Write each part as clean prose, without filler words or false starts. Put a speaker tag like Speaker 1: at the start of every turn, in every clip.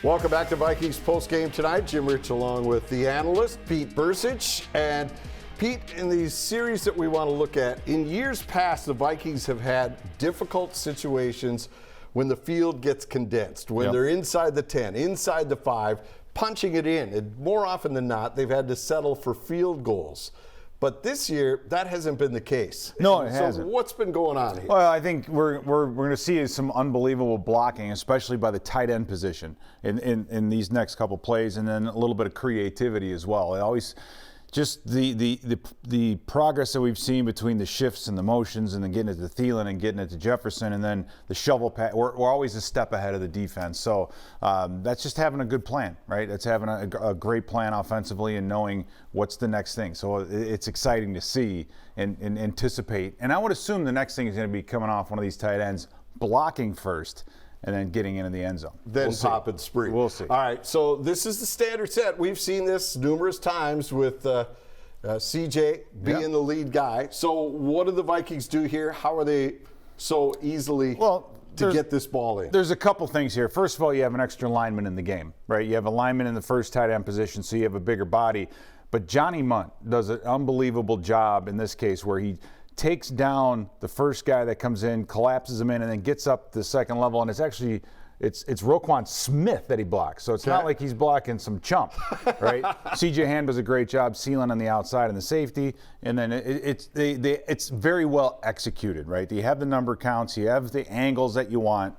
Speaker 1: Welcome back to Vikings Postgame Tonight. Jim Rich along with the analyst, Pete Bercich. And Pete, in the series that we want to look at, in years past, the Vikings have had difficult situations when the field gets condensed, when they're inside the 10, inside the 5, punching it in. And more often than not, they've had to settle for field goals. But this year, that hasn't been the case.
Speaker 2: No, it hasn't.
Speaker 1: So what's been going on here?
Speaker 2: Well, I think we're going to see some unbelievable blocking, especially by the tight end position in these next couple plays, and then a little bit of creativity as well. It always just the progress that we've seen between the shifts and the motions, and then getting it to Thielen and getting it to Jefferson, and then the shovel pass. We're always a step ahead of the defense. So that's just having a good plan, right? That's having a great plan offensively and knowing what's the next thing. So it's exciting to see and anticipate. And I would assume the next thing is going to be coming off one of these tight ends, blocking first, and then getting into the end zone.
Speaker 1: Then pop and spree.
Speaker 2: We'll see.
Speaker 1: All right, so this is the standard set. We've seen this numerous times with CJ being the lead guy. So what do the Vikings do here? How are they so easily to get this ball in?
Speaker 2: There's a couple things here. First of all, you have an extra lineman in the game, right? You have a lineman in the first tight end position, so you have a bigger body. But Johnny Munt does an unbelievable job in this case where he takes down the first guy that comes in, collapses him in, and then gets up the second level. And it's actually, it's Roquan Smith that he blocks. So it's not like he's blocking some chump, right? CJ Ham does a great job sealing on the outside and the safety. And then it's very well executed, right? You have the number counts, you have the angles that you want,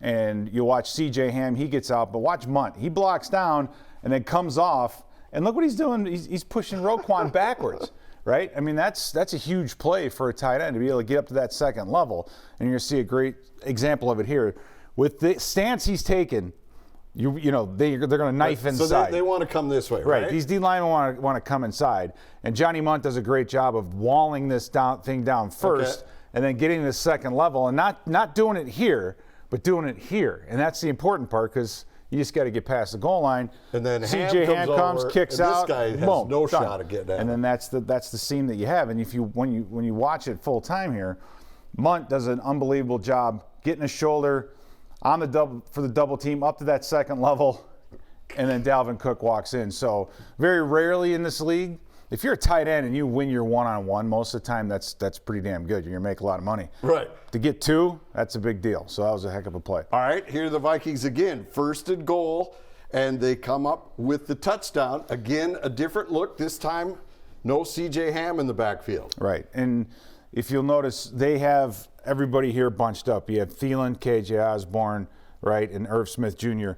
Speaker 2: and you watch CJ Ham, he gets out, but watch Munt. He blocks down and then comes off, and look what he's doing. He's pushing Roquan backwards. Right? I mean, that's a huge play for a tight end to be able to get up to that second level. And you're going to see a great example of it here. With the stance he's taken, they're going to knife inside.
Speaker 1: So they want to come this way, right?
Speaker 2: These D linemen want to come inside. And Johnny Munt does a great job of walling this thing down first and then getting to the second level and not doing it here, but doing it here. And that's the important part because you just got to get past the goal line.
Speaker 1: And then
Speaker 2: CJ Ham comes, kicks out.
Speaker 1: This guy has
Speaker 2: boom,
Speaker 1: no
Speaker 2: done.
Speaker 1: shot of getting at
Speaker 2: And then that's the seam that you have. And when you watch it full time here, Munt does an unbelievable job getting his shoulder on the double team up to that second level, and then Dalvin Cook walks in. So very rarely in this league, if you're a tight end and you win your one-on-one, most of the time that's pretty damn good. You're going to make a lot of money.
Speaker 1: Right.
Speaker 2: To get two, that's a big deal. So that was a heck of a play.
Speaker 1: All right, here are the Vikings again. First and goal, and they come up with the touchdown. Again, a different look. This time, no CJ Ham in the backfield.
Speaker 2: Right. And if you'll notice, they have everybody here bunched up. You have Thielen, KJ Osborne, right, and Irv Smith Jr.,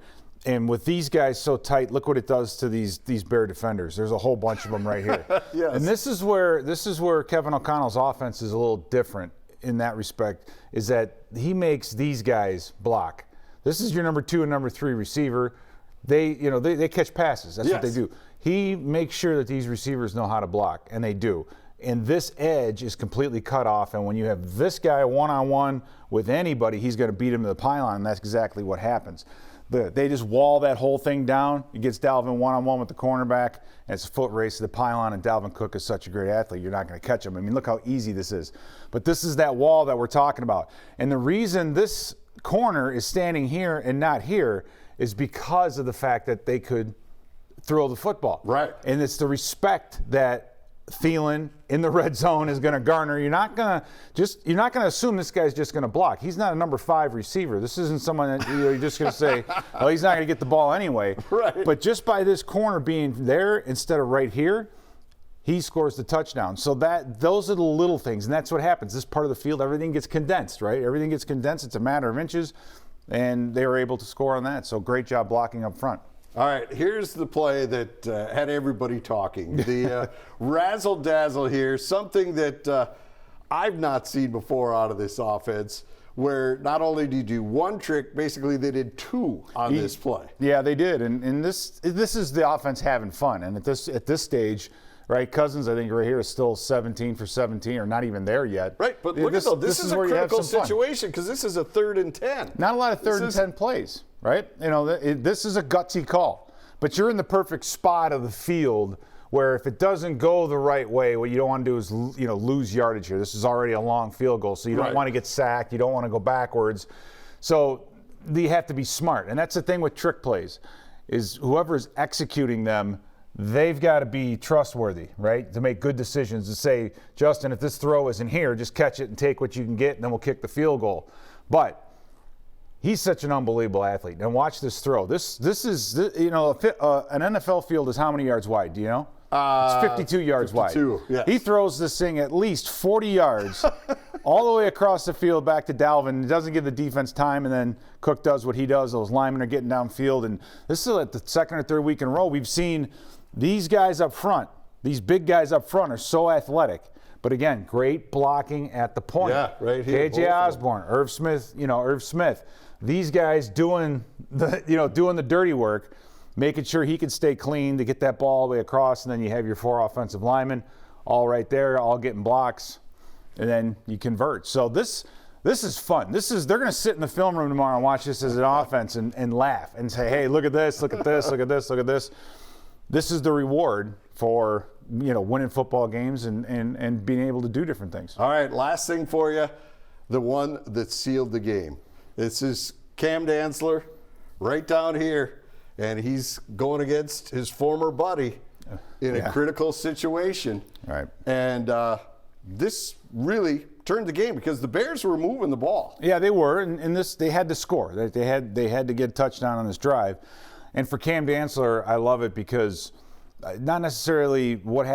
Speaker 2: and with these guys so tight, look what it does to these Bear defenders. There's a whole bunch of them right here.
Speaker 1: Yes.
Speaker 2: And this is where Kevin O'Connell's offense is a little different in that respect, is that he makes these guys block. This is your number 2 and number 3 receiver. They catch passes. That's what they do. He makes sure that these receivers know how to block, and they do. And this edge is completely cut off, and when you have this guy one-on-one with anybody, he's going to beat him to the pylon, and that's exactly what happens. They just wall that whole thing down. It gets Dalvin one-on-one with the cornerback, and it's a foot race to the pylon, and Dalvin Cook is such a great athlete, you're not going to catch him. I mean, look how easy this is. But this is that wall that we're talking about. And the reason this corner is standing here and not here is because of the fact that they could throw the football.
Speaker 1: Right.
Speaker 2: And it's the respect that Thielen in the red zone is going to garner. You're not going to assume this guy's just going to block. He's not a number 5 receiver. This isn't someone that you're just going to say, well, he's not going to get the ball anyway.
Speaker 1: Right.
Speaker 2: But just by this corner being there instead of right here, he scores the touchdown. So those are the little things, and that's what happens. This part of the field, everything gets condensed, right? Everything gets condensed. It's a matter of inches, and they were able to score on that. So great job blocking up front.
Speaker 1: All right, here's the play that had everybody talking. The razzle-dazzle here, something that I've not seen before out of this offense, where not only did you do one trick, basically they did 2 on this play.
Speaker 2: Yeah, they did, and this is the offense having fun. And at this stage, right, Cousins, I think right here is still 17 for 17, or not even there yet.
Speaker 1: Right, but look at this is a critical situation because this is a 3rd and 10.
Speaker 2: Not a lot of 3rd and 10 plays. Right? This is a gutsy call. But you're in the perfect spot of the field where if it doesn't go the right way, what you don't want to do is lose yardage here. This is already a long field goal, so you don't want to get sacked. You don't want to go backwards. So you have to be smart. And that's the thing with trick plays, is whoever's executing them, they've got to be trustworthy, right? To make good decisions, to say, Justin, if this throw isn't here, just catch it and take what you can get, and then we'll kick the field goal. But he's such an unbelievable athlete. And watch this throw. This is, you know, an NFL field is how many yards wide? Do you know? It's 52 yards
Speaker 1: 52,
Speaker 2: wide.
Speaker 1: yes.
Speaker 2: He throws this thing at least 40 yards all the way across the field back to Dalvin. It doesn't give the defense time, and then Cook does what he does. Those linemen are getting downfield. And this is like the second or third week in a row we've seen these guys up front, these big guys up front are so athletic. But again, great blocking at the point.
Speaker 1: Yeah, right here.
Speaker 2: KJ Osborne, Irv Smith. These guys doing the dirty work, making sure he can stay clean to get that ball all the way across, and then you have your 4 offensive linemen all right there, all getting blocks, and then you convert. So this is fun. They're going to sit in the film room tomorrow and watch this as an offense and laugh and say, hey, look at this, look at this, look at this, look at this. This is the reward for, you know, winning football games and being able to do different things.
Speaker 1: All right, last thing for you, the one that sealed the game. This is Cam Dantzler right down here, and he's going against his former buddy in a critical situation.
Speaker 2: Right.
Speaker 1: And this really turned the game because the Bears were moving the ball.
Speaker 2: Yeah, they were, and this they had to score. They had to get a touchdown on this drive. And for Cam Dantzler, I love it because not necessarily what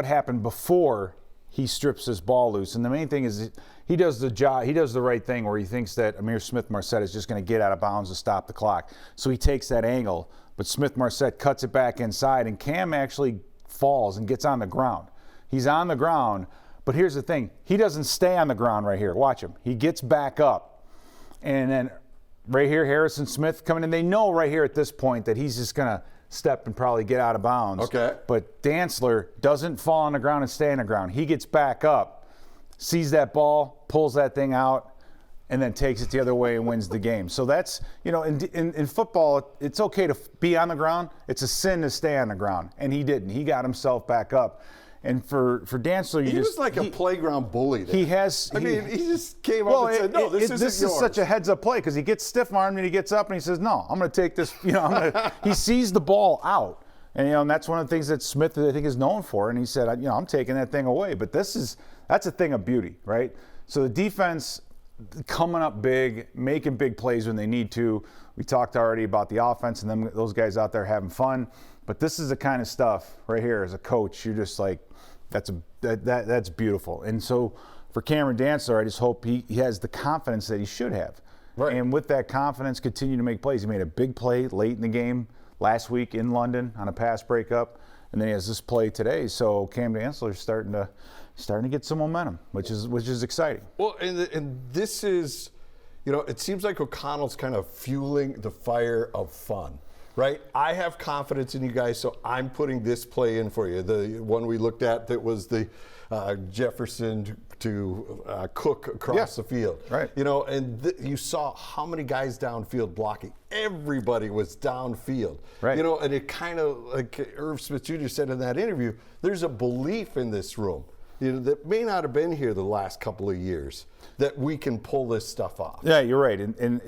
Speaker 2: happened before he strips this ball loose. And the main thing is he does the job. He does the right thing where he thinks that Amir Smith-Marset is just going to get out of bounds to stop the clock. So he takes that angle, but Smith-Marset cuts it back inside, and Cam actually falls and gets on the ground. He's on the ground, but here's the thing. He doesn't stay on the ground right here. Watch him. He gets back up, and then right here, Harrison Smith coming in. They know right here at this point that he's just going to step and probably get out of bounds.
Speaker 1: Okay.
Speaker 2: But Dantzler doesn't fall on the ground and stay on the ground. He gets back up, sees that ball, pulls that thing out, and then takes it the other way and wins the game. So that's, you know, in football, it's okay to be on the ground. It's a sin to stay on the ground. And he didn't. He got himself back up. And for Dantzler,
Speaker 1: he was like a playground bully there.
Speaker 2: He
Speaker 1: just came up and said, no, this isn't
Speaker 2: this
Speaker 1: yours.
Speaker 2: is such a heads-up play because he gets stiff-armed and he gets up and he says, no, I'm going to take this. You know, he sees the ball out. And, you know, and that's one of the things that Smith, I think, is known for. And he said, you know, I'm taking that thing away. But that's a thing of beauty, right? So the defense coming up big, making big plays when they need to. We talked already about the offense and those guys out there having fun. But this is the kind of stuff right here as a coach, you're just like, that's beautiful. And so for Cameron Dantzler, I just hope he has the confidence that he should have.
Speaker 1: Right.
Speaker 2: And with that confidence, continue to make plays. He made a big play late in the game last week in London on a pass breakup, and then he has this play today. So Cam Dantzler is starting to get some momentum, which is exciting.
Speaker 1: Well, and this is, you know, it seems like O'Connell's kind of fueling the fire of fun. Right? I have confidence in you guys, so I'm putting this play in for you. The one we looked at that was the Jefferson to Cook across the field.
Speaker 2: Right.
Speaker 1: You know, and you saw how many guys downfield blocking. Everybody was downfield.
Speaker 2: Right.
Speaker 1: You know, and it kind of, like Irv Smith Jr. said in that interview, there's a belief in this room, you know, that may not have been here the last couple of years, that we can pull this stuff off.
Speaker 2: Yeah, you're right. And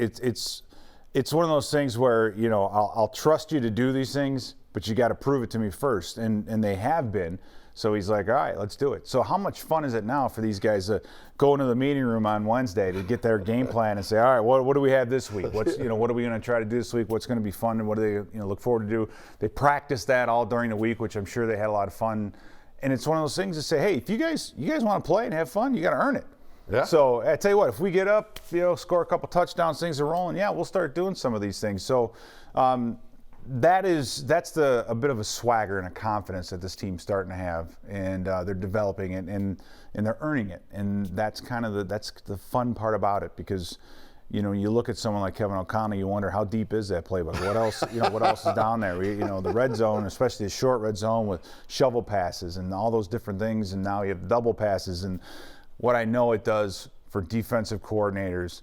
Speaker 2: it's one of those things where, you know, I'll trust you to do these things, but you got to prove it to me first. And they have been. So he's like, all right, let's do it. So how much fun is it now for these guys to go into the meeting room on Wednesday to get their game plan and say, all right, what do we have this week? What are we going to try to do this week? What's going to be fun? And what do they, look forward to do? They practice that all during the week, which I'm sure they had a lot of fun. And it's one of those things to say, hey, if you guys want to play and have fun, you got to earn it.
Speaker 1: Yeah.
Speaker 2: So I tell you what, if we get up, score a couple touchdowns, things are rolling, yeah, we'll start doing some of these things. So that's a bit of a swagger and a confidence that this team's starting to have, and they're developing it and they're earning it, and that's kind of that's the fun part about it, because you look at someone like Kevin O'Connell, you wonder how deep is that playbook? What else? What else is down there? The red zone, especially the short red zone with shovel passes and all those different things, and now you have double passes. And what I know it does for defensive coordinators,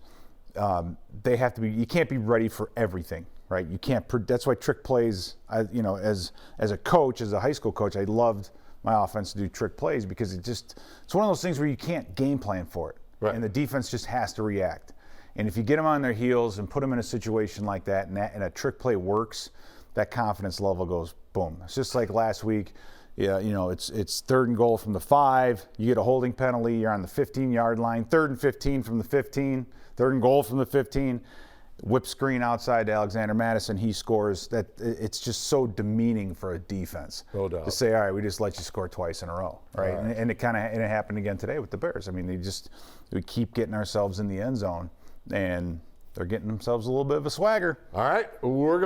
Speaker 2: they have to be. You can't be ready for everything, right? You can't. That's why trick plays. As a coach, as a high school coach, I loved my offense to do trick plays, because it's one of those things where you can't game plan for it,
Speaker 1: right.
Speaker 2: And the defense just has to react. And if you get them on their heels and put them in a situation like that, and a trick play works, that confidence level goes boom. It's just like last week. Yeah, it's 3rd and goal from the 5. You get a holding penalty. You're on the 15-yard line. 3rd and 15 from the 15. 3rd and goal from the 15. Whip screen outside to Alexander Madison. He scores. That it's just so demeaning for a defense.
Speaker 1: No doubt.
Speaker 2: To say, all right, we just let you score twice in a row, right? And it happened again today with the Bears. I mean, we keep getting ourselves in the end zone, and they're getting themselves a little bit of a swagger.
Speaker 1: All right, we're going.